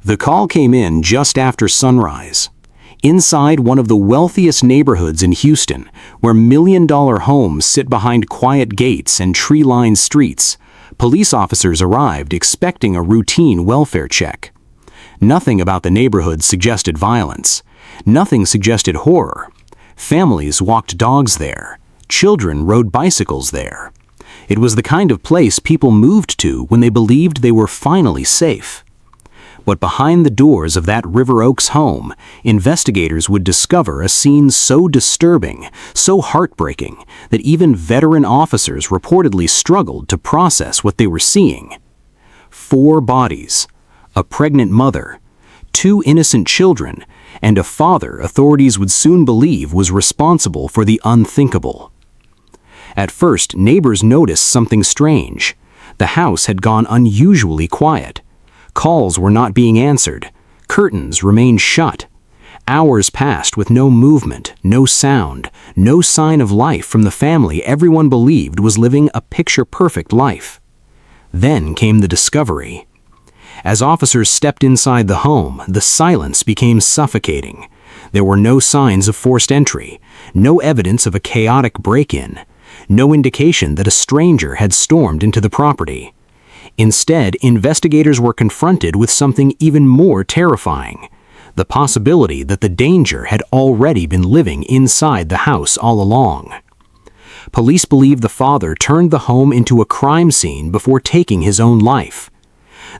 The call came in just after sunrise. Inside one of the wealthiest neighborhoods in Houston, where million-dollar homes sit behind quiet gates and tree-lined streets, police officers arrived expecting a routine welfare check. Nothing about the neighborhood suggested violence. Nothing suggested horror. Families walked dogs there. Children rode bicycles there. It was the kind of place people moved to when they believed they were finally safe. But behind the doors of that River Oaks home, investigators would discover a scene so disturbing, so heartbreaking, that even veteran officers reportedly struggled to process what they were seeing. 4 bodies, a pregnant mother, 2 innocent children, and a father authorities would soon believe was responsible for the unthinkable. At first, neighbors noticed something strange. The house had gone unusually quiet. Calls were not being answered. Curtains remained shut. Hours passed with no movement, no sound, no sign of life from the family everyone believed was living a picture-perfect life. Then came the discovery. As officers stepped inside the home, the silence became suffocating. There were no signs of forced entry, no evidence of a chaotic break-in, no indication that a stranger had stormed into the property. Instead, investigators were confronted with something even more terrifying: the possibility that the danger had already been living inside the house all along. Police believe the father turned the home into a crime scene before taking his own life.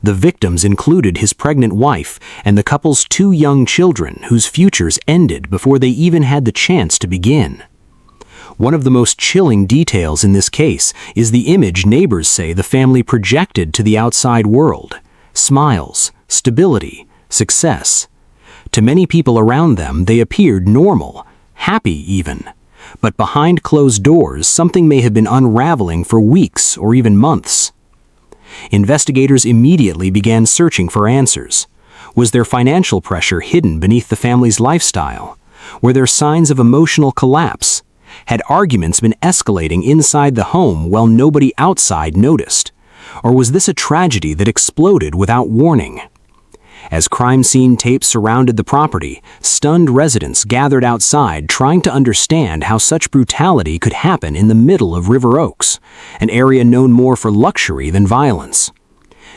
The victims included his pregnant wife and the couple's 2 young children whose futures ended before they even had the chance to begin. One of the most chilling details in this case is the image neighbors say the family projected to the outside world: smiles, stability, success. To many people around them, they appeared normal, happy even. But behind closed doors, something may have been unraveling for weeks or even months. Investigators immediately began searching for answers. Was there financial pressure hidden beneath the family's lifestyle? Were there signs of emotional collapse? Had arguments been escalating inside the home while nobody outside noticed? Or was this a tragedy that exploded without warning? As crime scene tapes surrounded the property, stunned residents gathered outside trying to understand how such brutality could happen in the middle of River Oaks, an area known more for luxury than violence.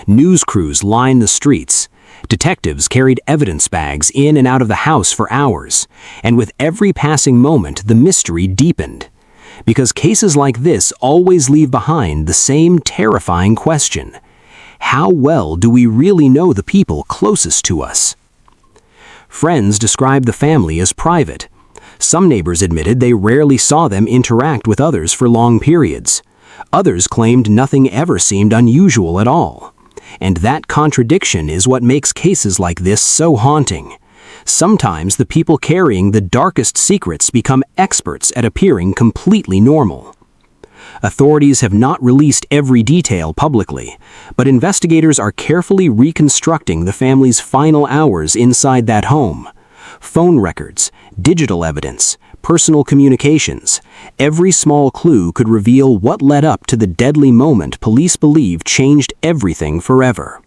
News crews lined the streets. Detectives carried evidence bags in and out of the house for hours, and with every passing moment, the mystery deepened. Because cases like this always leave behind the same terrifying question: how well do we really know the people closest to us? Friends described the family as private. Some neighbors admitted they rarely saw them interact with others for long periods. Others claimed nothing ever seemed unusual at all. And that contradiction is what makes cases like this so haunting. Sometimes the people carrying the darkest secrets become experts at appearing completely normal. Authorities have not released every detail publicly, but investigators are carefully reconstructing the family's final hours inside that home. Phone records, digital evidence, personal communications. Every small clue could reveal what led up to the deadly moment police believe changed everything forever.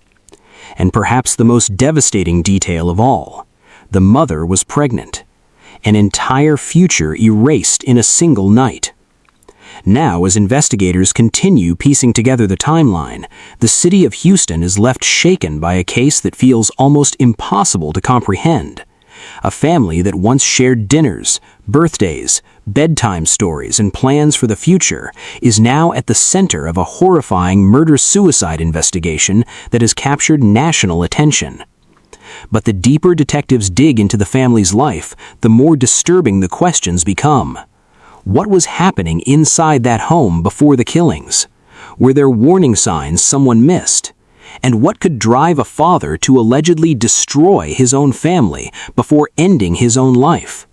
And perhaps the most devastating detail of all: the mother was pregnant. An entire future erased in a single night. Now, as investigators continue piecing together the timeline, the city of Houston is left shaken by a case that feels almost impossible to comprehend. A family that once shared dinners, birthdays, bedtime stories, and plans for the future is now at the center of a horrifying murder-suicide investigation that has captured national attention. But the deeper detectives dig into the family's life, the more disturbing the questions become. What was happening inside that home before the killings? Were there warning signs someone missed? And what could drive a father to allegedly destroy his own family before ending his own life?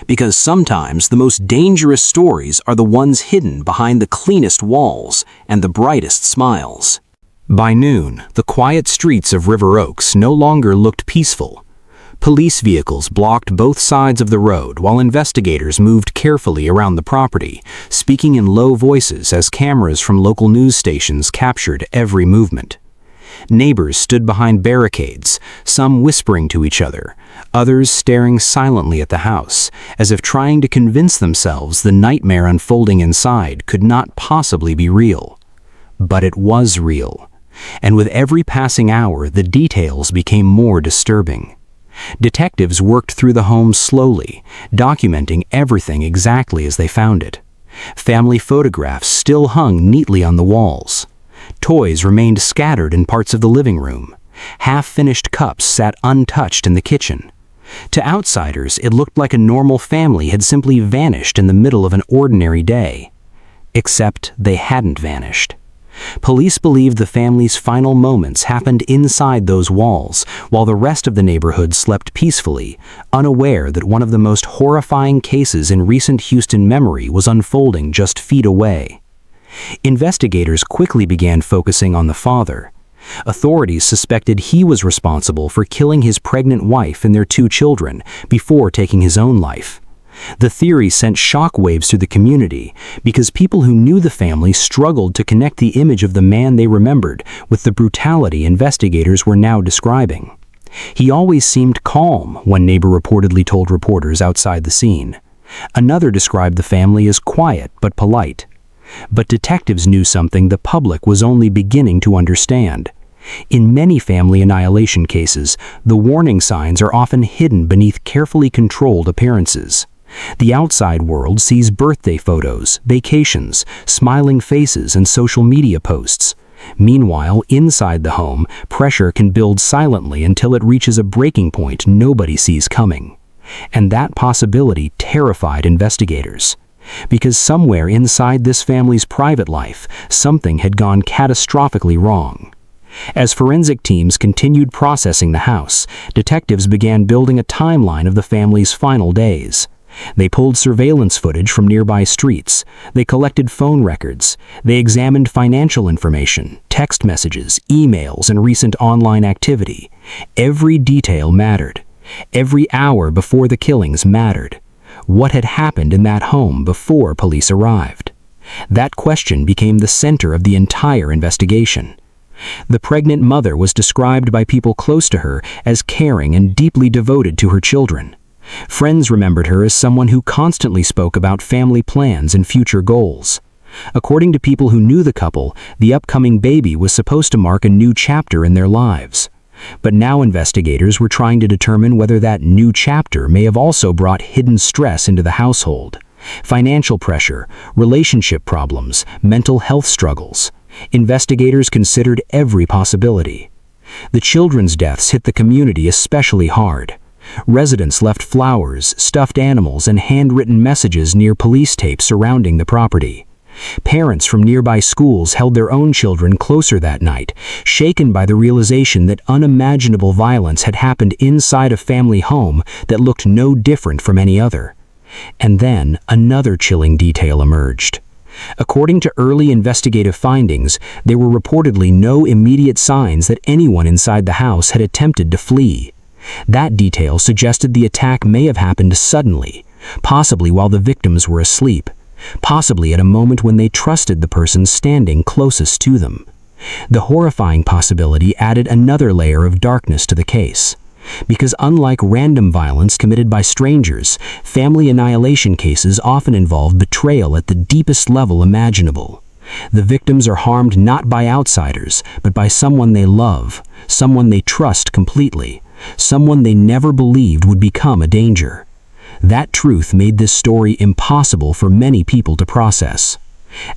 Because sometimes the most dangerous stories are the ones hidden behind the cleanest walls and the brightest smiles. By noon, the quiet streets of River Oaks no longer looked peaceful. Police vehicles blocked both sides of the road while investigators moved carefully around the property, speaking in low voices as cameras from local news stations captured every movement. Neighbors stood behind barricades, some whispering to each other, others staring silently at the house, as if trying to convince themselves the nightmare unfolding inside could not possibly be real. But it was real, and with every passing hour the details became more disturbing. Detectives worked through the home slowly, documenting everything exactly as they found it. Family photographs still hung neatly on the walls. Toys remained scattered in parts of the living room. Half-finished cups sat untouched in the kitchen. To outsiders, it looked like a normal family had simply vanished in the middle of an ordinary day. Except they hadn't vanished. Police believed the family's final moments happened inside those walls, while the rest of the neighborhood slept peacefully, unaware that one of the most horrifying cases in recent Houston memory was unfolding just feet away. Investigators quickly began focusing on the father. Authorities suspected he was responsible for killing his pregnant wife and their 2 children before taking his own life. The theory sent shockwaves through the community because people who knew the family struggled to connect the image of the man they remembered with the brutality investigators were now describing. He always seemed calm, one neighbor reportedly told reporters outside the scene. Another described the family as quiet but polite. But detectives knew something the public was only beginning to understand. In many family annihilation cases, the warning signs are often hidden beneath carefully controlled appearances. The outside world sees birthday photos, vacations, smiling faces, and social media posts. Meanwhile, inside the home, pressure can build silently until it reaches a breaking point nobody sees coming. And that possibility terrified investigators. Because somewhere inside this family's private life, something had gone catastrophically wrong. As forensic teams continued processing the house, detectives began building a timeline of the family's final days. They pulled surveillance footage from nearby streets. They collected phone records. They examined financial information, text messages, emails, and recent online activity. Every detail mattered. Every hour before the killings mattered. What had happened in that home before police arrived? That question became the center of the entire investigation. The pregnant mother was described by people close to her as caring and deeply devoted to her children. Friends remembered her as someone who constantly spoke about family plans and future goals. According to people who knew the couple, the upcoming baby was supposed to mark a new chapter in their lives. But now investigators were trying to determine whether that new chapter may have also brought hidden stress into the household. Financial pressure, relationship problems, mental health struggles. Investigators considered every possibility. The children's deaths hit the community especially hard. Residents left flowers, stuffed animals, and handwritten messages near police tapes surrounding the property. Parents from nearby schools held their own children closer that night, shaken by the realization that unimaginable violence had happened inside a family home that looked no different from any other. And then another chilling detail emerged. According to early investigative findings, there were reportedly no immediate signs that anyone inside the house had attempted to flee. That detail suggested the attack may have happened suddenly, possibly while the victims were asleep, possibly at a moment when they trusted the person standing closest to them. The horrifying possibility added another layer of darkness to the case. Because unlike random violence committed by strangers, family annihilation cases often involve betrayal at the deepest level imaginable. The victims are harmed not by outsiders, but by someone they love, someone they trust completely, someone they never believed would become a danger. That truth made this story impossible for many people to process.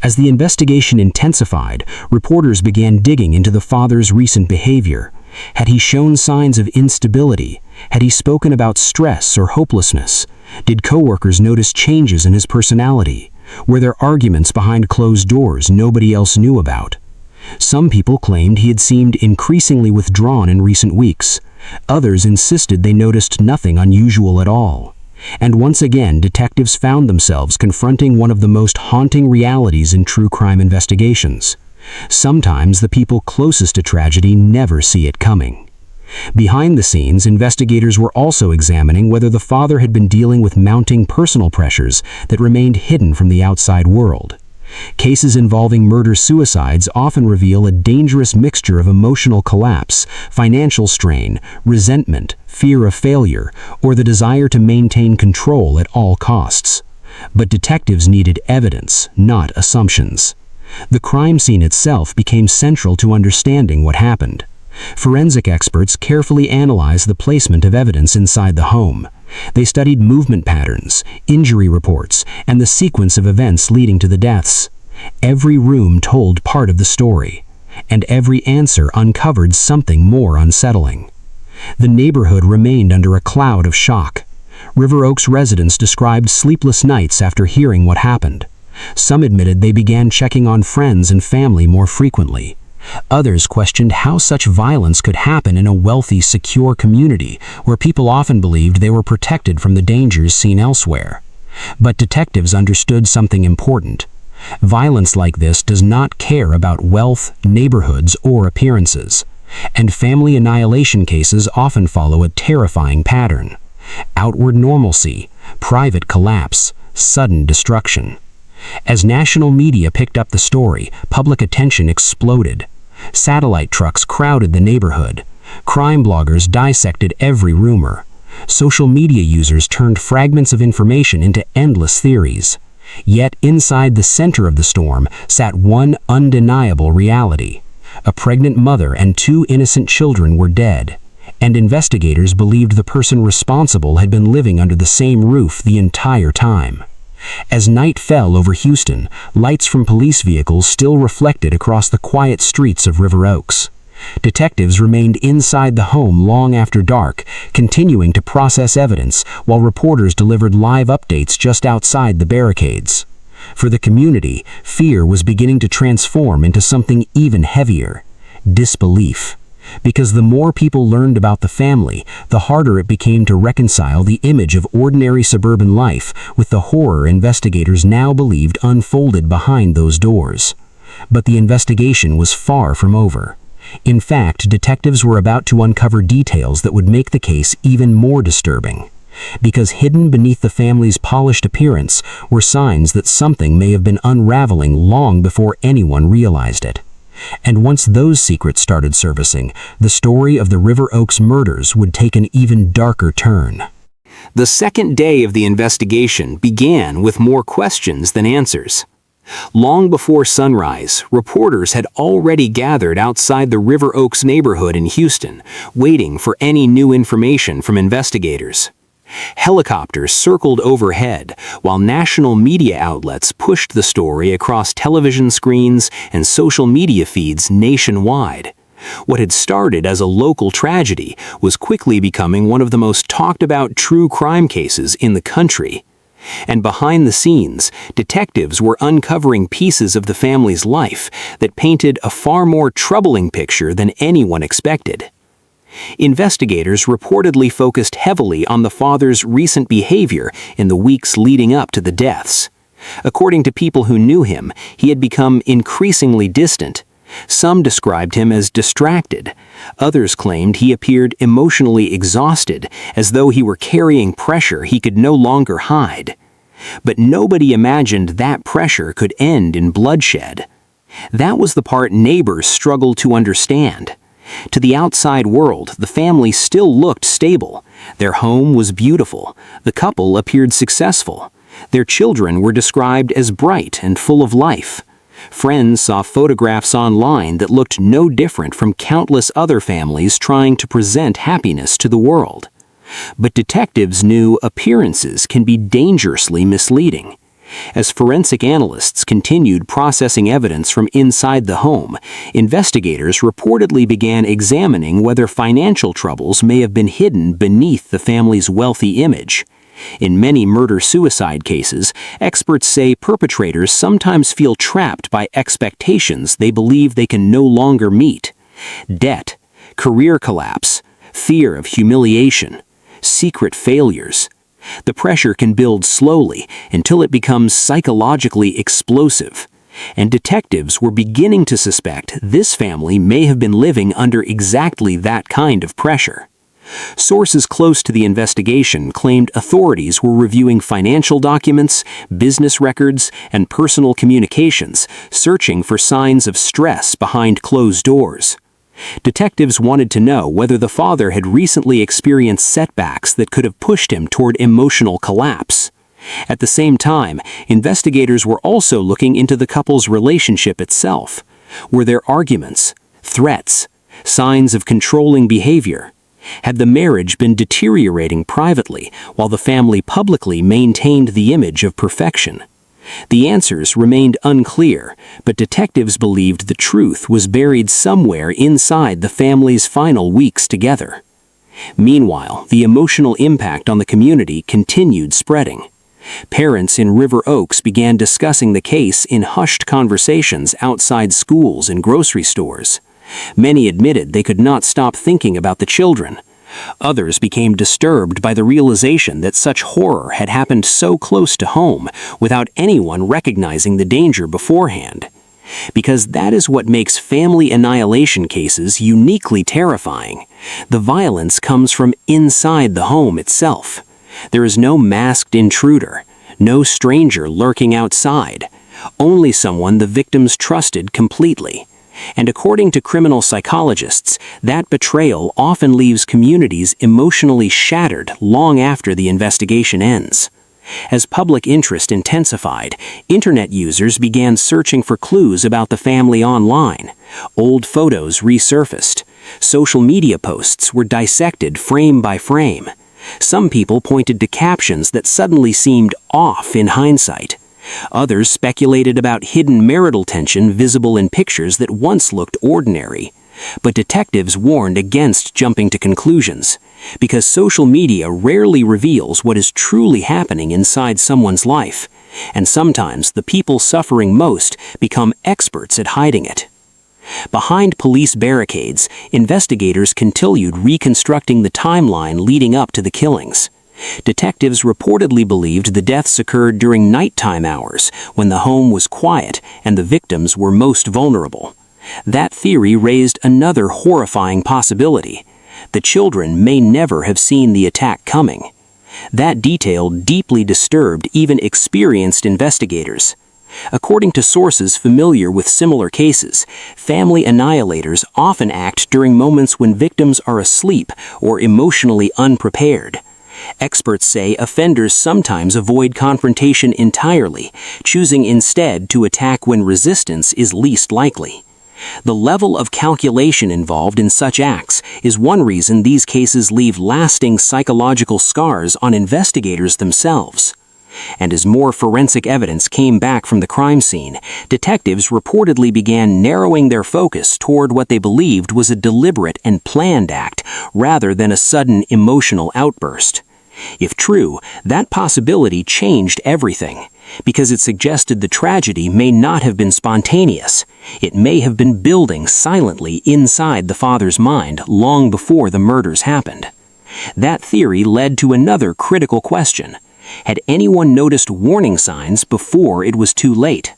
As the investigation intensified, reporters began digging into the father's recent behavior. Had he shown signs of instability? Had he spoken about stress or hopelessness? Did coworkers notice changes in his personality? Were there arguments behind closed doors nobody else knew about? Some people claimed he had seemed increasingly withdrawn in recent weeks. Others insisted they noticed nothing unusual at all. And once again, detectives found themselves confronting one of the most haunting realities in true crime investigations. Sometimes the people closest to tragedy never see it coming. Behind the scenes, investigators were also examining whether the father had been dealing with mounting personal pressures that remained hidden from the outside world. Cases involving murder-suicides often reveal a dangerous mixture of emotional collapse, financial strain, resentment, fear of failure, or the desire to maintain control at all costs. But detectives needed evidence, not assumptions. The crime scene itself became central to understanding what happened. Forensic experts carefully analyzed the placement of evidence inside the home. They studied movement patterns, injury reports, and the sequence of events leading to the deaths. Every room told part of the story, and every answer uncovered something more unsettling. The neighborhood remained under a cloud of shock. River Oaks residents described sleepless nights after hearing what happened. Some admitted they began checking on friends and family more frequently. Others questioned how such violence could happen in a wealthy, secure community where people often believed they were protected from the dangers seen elsewhere. But detectives understood something important. Violence like this does not care about wealth, neighborhoods, or appearances. And family annihilation cases often follow a terrifying pattern: outward normalcy, private collapse, sudden destruction. As national media picked up the story, public attention exploded. Satellite trucks crowded the neighborhood. Crime bloggers dissected every rumor. Social media users turned fragments of information into endless theories. Yet inside the center of the storm sat one undeniable reality. A pregnant mother and 2 innocent children were dead, and investigators believed the person responsible had been living under the same roof the entire time. As night fell over Houston, lights from police vehicles still reflected across the quiet streets of River Oaks. Detectives remained inside the home long after dark, continuing to process evidence while reporters delivered live updates just outside the barricades. For the community, fear was beginning to transform into something even heavier: disbelief. Because the more people learned about the family, the harder it became to reconcile the image of ordinary suburban life with the horror investigators now believed unfolded behind those doors. But the investigation was far from over. In fact, detectives were about to uncover details that would make the case even more disturbing. Because hidden beneath the family's polished appearance were signs that something may have been unraveling long before anyone realized it. And once those secrets started surfacing, the story of the River Oaks murders would take an even darker turn. The second day of the investigation began with more questions than answers. Long before sunrise, reporters had already gathered outside the River Oaks neighborhood in Houston, waiting for any new information from investigators. Helicopters circled overhead, while national media outlets pushed the story across television screens and social media feeds nationwide. What had started as a local tragedy was quickly becoming one of the most talked-about true crime cases in the country. And behind the scenes, detectives were uncovering pieces of the family's life that painted a far more troubling picture than anyone expected. Investigators reportedly focused heavily on the father's recent behavior in the weeks leading up to the deaths. According to people who knew him, he had become increasingly distant. Some described him as distracted. Others claimed he appeared emotionally exhausted, as though he were carrying pressure he could no longer hide. But nobody imagined that pressure could end in bloodshed. That was the part neighbors struggled to understand. To the outside world, the family still looked stable. Their home was beautiful. The couple appeared successful. Their children were described as bright and full of life. Friends saw photographs online that looked no different from countless other families trying to present happiness to the world. But detectives knew appearances can be dangerously misleading. As forensic analysts continued processing evidence from inside the home, investigators reportedly began examining whether financial troubles may have been hidden beneath the family's wealthy image. In many murder-suicide cases, experts say perpetrators sometimes feel trapped by expectations they believe they can no longer meet. Debt, career collapse, fear of humiliation, secret failures. The pressure can build slowly until it becomes psychologically explosive. And detectives were beginning to suspect this family may have been living under exactly that kind of pressure. Sources close to the investigation claimed authorities were reviewing financial documents, business records, and personal communications, searching for signs of stress behind closed doors. Detectives wanted to know whether the father had recently experienced setbacks that could have pushed him toward emotional collapse. At the same time, investigators were also looking into the couple's relationship itself. Were there arguments, threats, signs of controlling behavior? Had the marriage been deteriorating privately while the family publicly maintained the image of perfection? The answers remained unclear, but detectives believed the truth was buried somewhere inside the family's final weeks together. Meanwhile, the emotional impact on the community continued spreading. Parents in River Oaks began discussing the case in hushed conversations outside schools and grocery stores. Many admitted they could not stop thinking about the children. Others became disturbed by the realization that such horror had happened so close to home without anyone recognizing the danger beforehand. Because that is what makes family annihilation cases uniquely terrifying. The violence comes from inside the home itself. There is no masked intruder, no stranger lurking outside, only someone the victims trusted completely. And according to criminal psychologists, that betrayal often leaves communities emotionally shattered long after the investigation ends. As public interest intensified, internet users began searching for clues about the family online. Old photos resurfaced. Social media posts were dissected frame by frame. Some people pointed to captions that suddenly seemed off in hindsight. Others speculated about hidden marital tension visible in pictures that once looked ordinary. But detectives warned against jumping to conclusions, because social media rarely reveals what is truly happening inside someone's life, and sometimes the people suffering most become experts at hiding it. Behind police barricades, investigators continued reconstructing the timeline leading up to the killings. Detectives reportedly believed the deaths occurred during nighttime hours, when the home was quiet and the victims were most vulnerable. That theory raised another horrifying possibility. The children may never have seen the attack coming. That detail deeply disturbed even experienced investigators. According to sources familiar with similar cases, family annihilators often act during moments when victims are asleep or emotionally unprepared. Experts say offenders sometimes avoid confrontation entirely, choosing instead to attack when resistance is least likely. The level of calculation involved in such acts is one reason these cases leave lasting psychological scars on investigators themselves. And as more forensic evidence came back from the crime scene, detectives reportedly began narrowing their focus toward what they believed was a deliberate and planned act, rather than a sudden emotional outburst. If true, that possibility changed everything, because it suggested the tragedy may not have been spontaneous. It may have been building silently inside the father's mind long before the murders happened. That theory led to another critical question. Had anyone noticed warning signs before it was too late?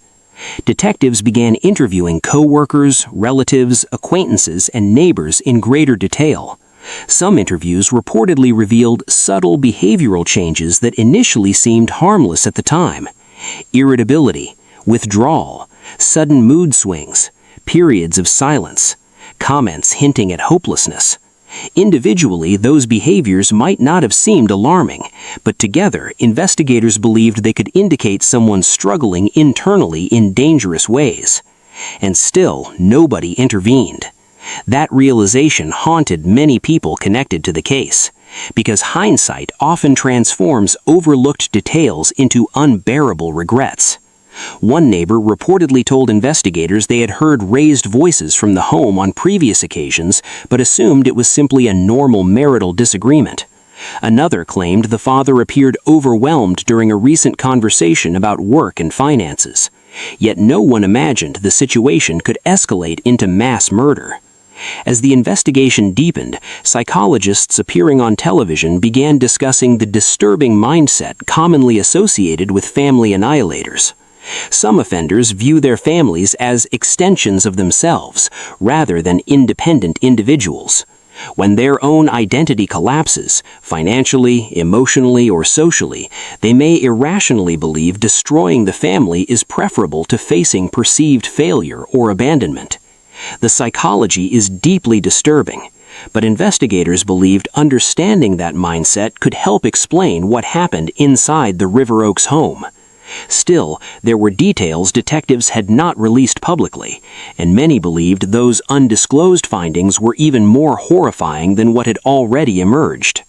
Detectives began interviewing co-workers, relatives, acquaintances, and neighbors in greater detail. Some interviews reportedly revealed subtle behavioral changes that initially seemed harmless at the time. Irritability, withdrawal, sudden mood swings, periods of silence, comments hinting at hopelessness. Individually, those behaviors might not have seemed alarming, but together, investigators believed they could indicate someone struggling internally in dangerous ways. And still, nobody intervened. That realization haunted many people connected to the case, because hindsight often transforms overlooked details into unbearable regrets. One neighbor reportedly told investigators they had heard raised voices from the home on previous occasions, but assumed it was simply a normal marital disagreement. Another claimed the father appeared overwhelmed during a recent conversation about work and finances. Yet no one imagined the situation could escalate into mass murder. As the investigation deepened, psychologists appearing on television began discussing the disturbing mindset commonly associated with family annihilators. Some offenders view their families as extensions of themselves, rather than independent individuals. When their own identity collapses, financially, emotionally, or socially, they may irrationally believe destroying the family is preferable to facing perceived failure or abandonment. The psychology is deeply disturbing, but investigators believed understanding that mindset could help explain what happened inside the River Oaks home. Still, there were details detectives had not released publicly, and many believed those undisclosed findings were even more horrifying than what had already emerged.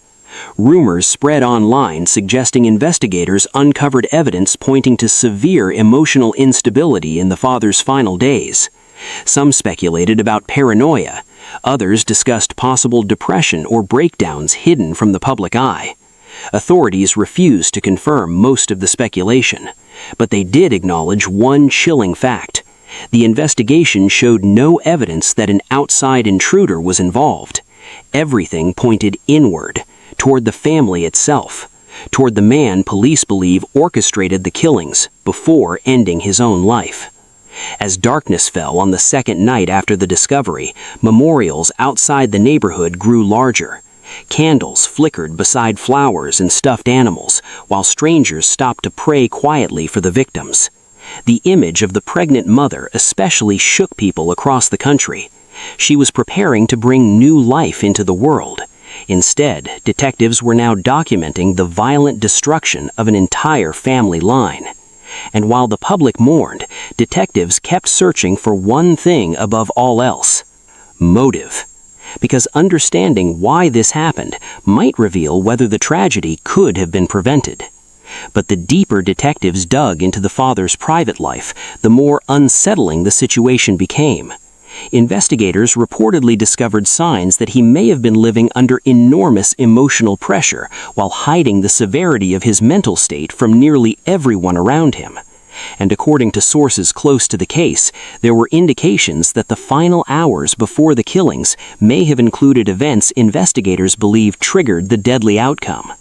Rumors spread online suggesting investigators uncovered evidence pointing to severe emotional instability in the father's final days. Some speculated about paranoia. Others discussed possible depression or breakdowns hidden from the public eye. Authorities refused to confirm most of the speculation, but they did acknowledge one chilling fact. The investigation showed no evidence that an outside intruder was involved. Everything pointed inward, toward the family itself, toward the man police believe orchestrated the killings before ending his own life. As darkness fell on the second night after the discovery, memorials outside the neighborhood grew larger. Candles flickered beside flowers and stuffed animals, while strangers stopped to pray quietly for the victims. The image of the pregnant mother especially shook people across the country. She was preparing to bring new life into the world. Instead, detectives were now documenting the violent destruction of an entire family line. And while the public mourned, detectives kept searching for one thing above all else: motive. Because understanding why this happened might reveal whether the tragedy could have been prevented. But the deeper detectives dug into the father's private life, the more unsettling the situation became. Investigators reportedly discovered signs that he may have been living under enormous emotional pressure while hiding the severity of his mental state from nearly everyone around him. And according to sources close to the case, there were indications that the final hours before the killings may have included events investigators believe triggered the deadly outcome.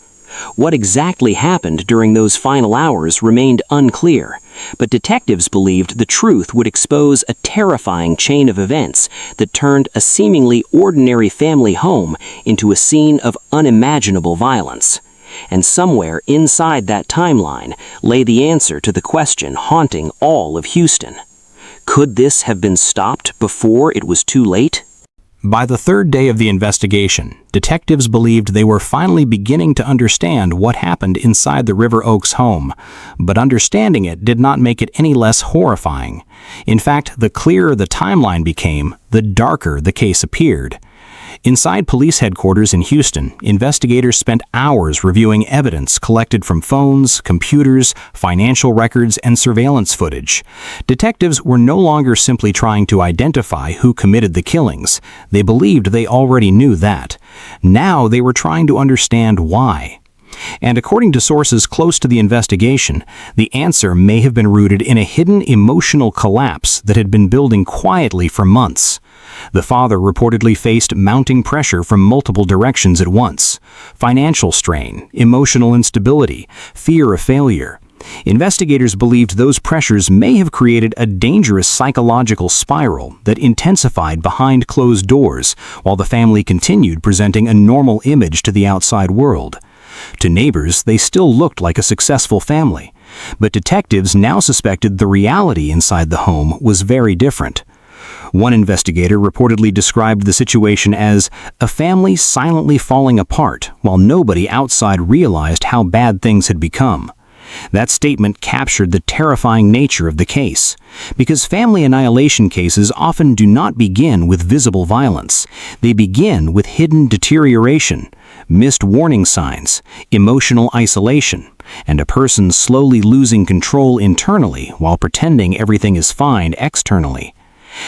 What exactly happened during those final hours remained unclear, but detectives believed the truth would expose a terrifying chain of events that turned a seemingly ordinary family home into a scene of unimaginable violence. And somewhere inside that timeline lay the answer to the question haunting all of Houston. Could this have been stopped before it was too late? By the third day of the investigation, detectives believed they were finally beginning to understand what happened inside the River Oaks home, but understanding it did not make it any less horrifying. In fact, the clearer the timeline became, the darker the case appeared. Inside police headquarters in Houston, investigators spent hours reviewing evidence collected from phones, computers, financial records, and surveillance footage. Detectives were no longer simply trying to identify who committed the killings. They believed they already knew that. Now they were trying to understand why. And according to sources close to the investigation, the answer may have been rooted in a hidden emotional collapse that had been building quietly for months. The father reportedly faced mounting pressure from multiple directions at once: financial strain, emotional instability, fear of failure. Investigators believed those pressures may have created a dangerous psychological spiral that intensified behind closed doors while the family continued presenting a normal image to the outside world. To neighbors, they still looked like a successful family, but detectives now suspected the reality inside the home was very different. One investigator reportedly described the situation as a family silently falling apart while nobody outside realized how bad things had become. That statement captured the terrifying nature of the case, because family annihilation cases often do not begin with visible violence. They begin with hidden deterioration, missed warning signs, emotional isolation, and a person slowly losing control internally while pretending everything is fine externally.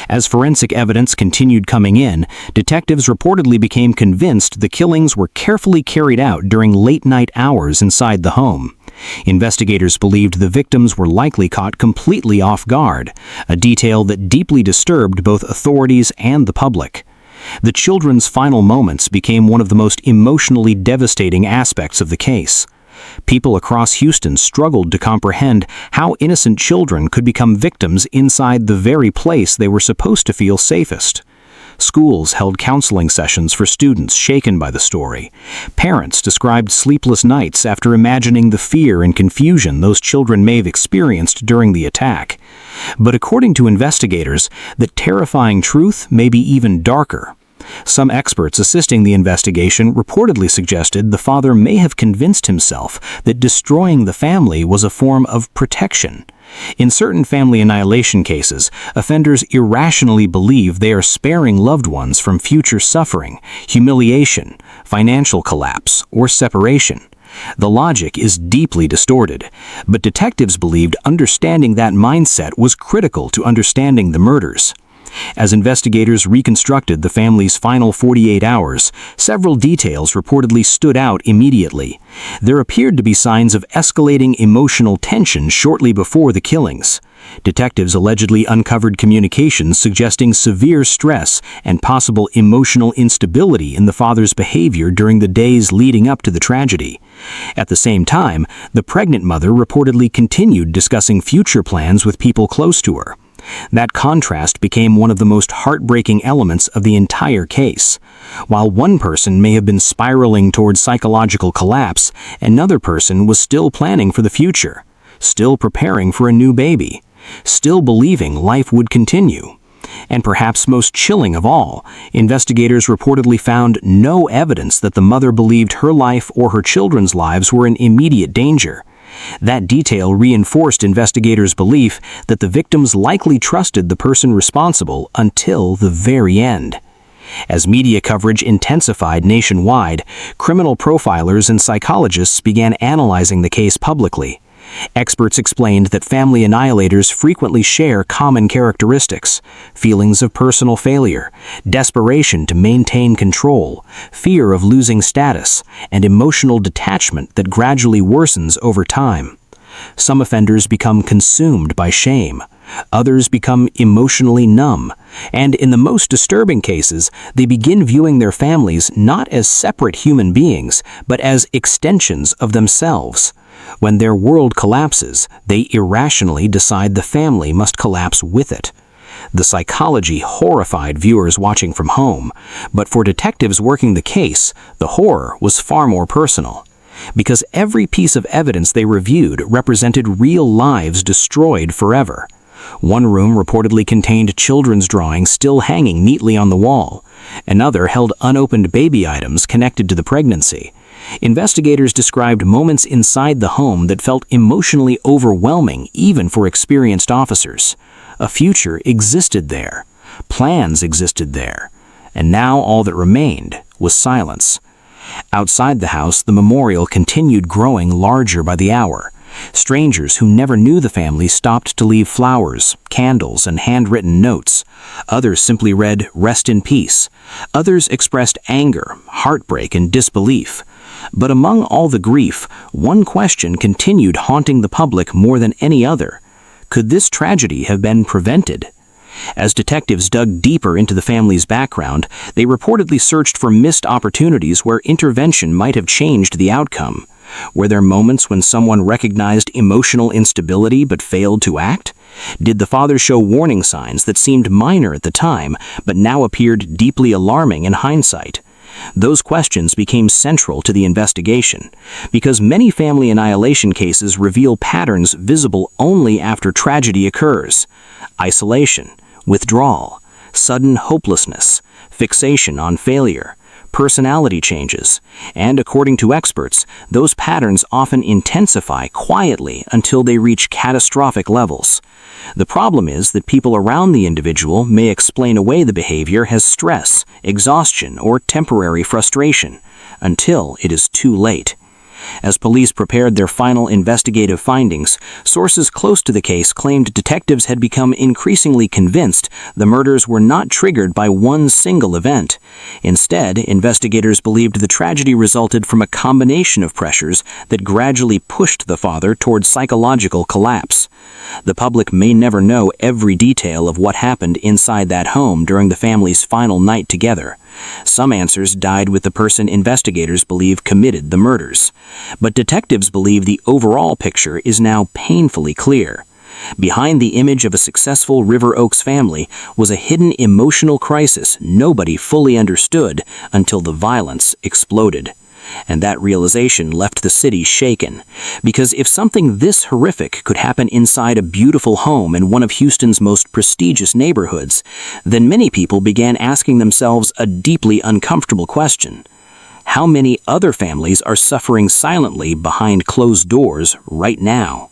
As forensic evidence continued coming in, detectives reportedly became convinced the killings were carefully carried out during late-night hours inside the home. Investigators believed the victims were likely caught completely off guard, a detail that deeply disturbed both authorities and the public. The children's final moments became one of the most emotionally devastating aspects of the case. People across Houston struggled to comprehend how innocent children could become victims inside the very place they were supposed to feel safest. Schools held counseling sessions for students shaken by the story. Parents described sleepless nights after imagining the fear and confusion those children may have experienced during the attack. But according to investigators, the terrifying truth may be even darker. Some experts assisting the investigation reportedly suggested the father may have convinced himself that destroying the family was a form of protection. In certain family annihilation cases, offenders irrationally believe they are sparing loved ones from future suffering, humiliation, financial collapse, or separation. The logic is deeply distorted, but detectives believed understanding that mindset was critical to understanding the murders. As investigators reconstructed the family's final 48 hours, several details reportedly stood out immediately. There appeared to be signs of escalating emotional tension shortly before the killings. Detectives allegedly uncovered communications suggesting severe stress and possible emotional instability in the father's behavior during the days leading up to the tragedy. At the same time, the pregnant mother reportedly continued discussing future plans with people close to her. That contrast became one of the most heartbreaking elements of the entire case. While one person may have been spiraling toward psychological collapse, another person was still planning for the future, still preparing for a new baby, still believing life would continue. And perhaps most chilling of all, investigators reportedly found no evidence that the mother believed her life or her children's lives were in immediate danger. That detail reinforced investigators' belief that the victims likely trusted the person responsible until the very end. As media coverage intensified nationwide, criminal profilers and psychologists began analyzing the case publicly. Experts explained that family annihilators frequently share common characteristics: feelings of personal failure, desperation to maintain control, fear of losing status, and emotional detachment that gradually worsens over time. Some offenders become consumed by shame. Others become emotionally numb, and in the most disturbing cases, they begin viewing their families not as separate human beings, but as extensions of themselves. When their world collapses, they irrationally decide the family must collapse with it. The psychology horrified viewers watching from home, but for detectives working the case, the horror was far more personal. Because every piece of evidence they reviewed represented real lives destroyed forever. One room reportedly contained children's drawings still hanging neatly on the wall. Another held unopened baby items connected to the pregnancy. Investigators described moments inside the home that felt emotionally overwhelming even for experienced officers. A future existed there. Plans existed there. And now all that remained was silence. Outside the house, the memorial continued growing larger by the hour. Strangers who never knew the family stopped to leave flowers, candles, and handwritten notes. Others simply read, "Rest in peace." Others expressed anger, heartbreak, and disbelief. But among all the grief, one question continued haunting the public more than any other. Could this tragedy have been prevented? As detectives dug deeper into the family's background, they reportedly searched for missed opportunities where intervention might have changed the outcome. Were there moments when someone recognized emotional instability but failed to act? Did the father show warning signs that seemed minor at the time but now appeared deeply alarming in hindsight? Those questions became central to the investigation, because many family annihilation cases reveal patterns visible only after tragedy occurs: isolation, withdrawal, sudden hopelessness, fixation on failure, personality changes, and according to experts, those patterns often intensify quietly until they reach catastrophic levels. The problem is that people around the individual may explain away the behavior as stress, exhaustion, or temporary frustration, until it is too late. As police prepared their final investigative findings, sources close to the case claimed detectives had become increasingly convinced the murders were not triggered by one single event. Instead, investigators believed the tragedy resulted from a combination of pressures that gradually pushed the father toward psychological collapse. The public may never know every detail of what happened inside that home during the family's final night together. Some answers died with the person investigators believe committed the murders. But detectives believe the overall picture is now painfully clear. Behind the image of a successful River Oaks family was a hidden emotional crisis nobody fully understood until the violence exploded. And that realization left the city shaken, because if something this horrific could happen inside a beautiful home in one of Houston's most prestigious neighborhoods, then many people began asking themselves a deeply uncomfortable question. How many other families are suffering silently behind closed doors right now?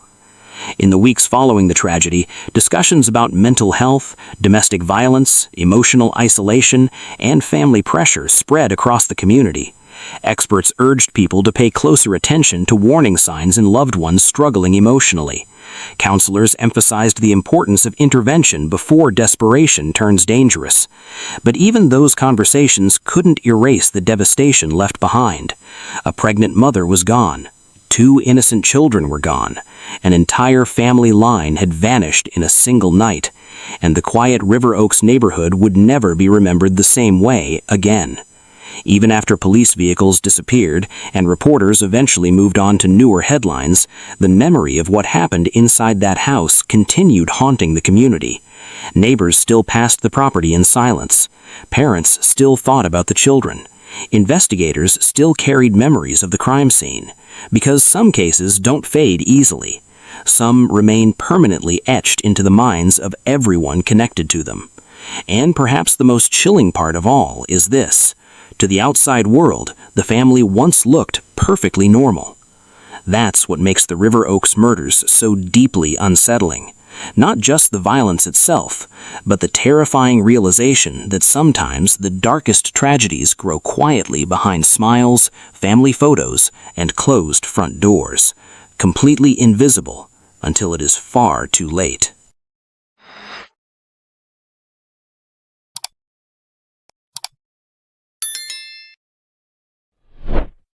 In the weeks following the tragedy, discussions about mental health, domestic violence, emotional isolation, and family pressure spread across the community. Experts urged people to pay closer attention to warning signs in loved ones struggling emotionally. Counselors emphasized the importance of intervention before desperation turns dangerous. But even those conversations couldn't erase the devastation left behind. A pregnant mother was gone. 2 innocent children were gone. An entire family line had vanished in a single night. And the quiet River Oaks neighborhood would never be remembered the same way again. Even after police vehicles disappeared and reporters eventually moved on to newer headlines, the memory of what happened inside that house continued haunting the community. Neighbors still passed the property in silence. Parents still thought about the children. Investigators still carried memories of the crime scene, because some cases don't fade easily. Some remain permanently etched into the minds of everyone connected to them. And perhaps the most chilling part of all is this. To the outside world, the family once looked perfectly normal. That's what makes the River Oaks murders so deeply unsettling. Not just the violence itself, but the terrifying realization that sometimes the darkest tragedies grow quietly behind smiles, family photos, and closed front doors, completely invisible until it is far too late.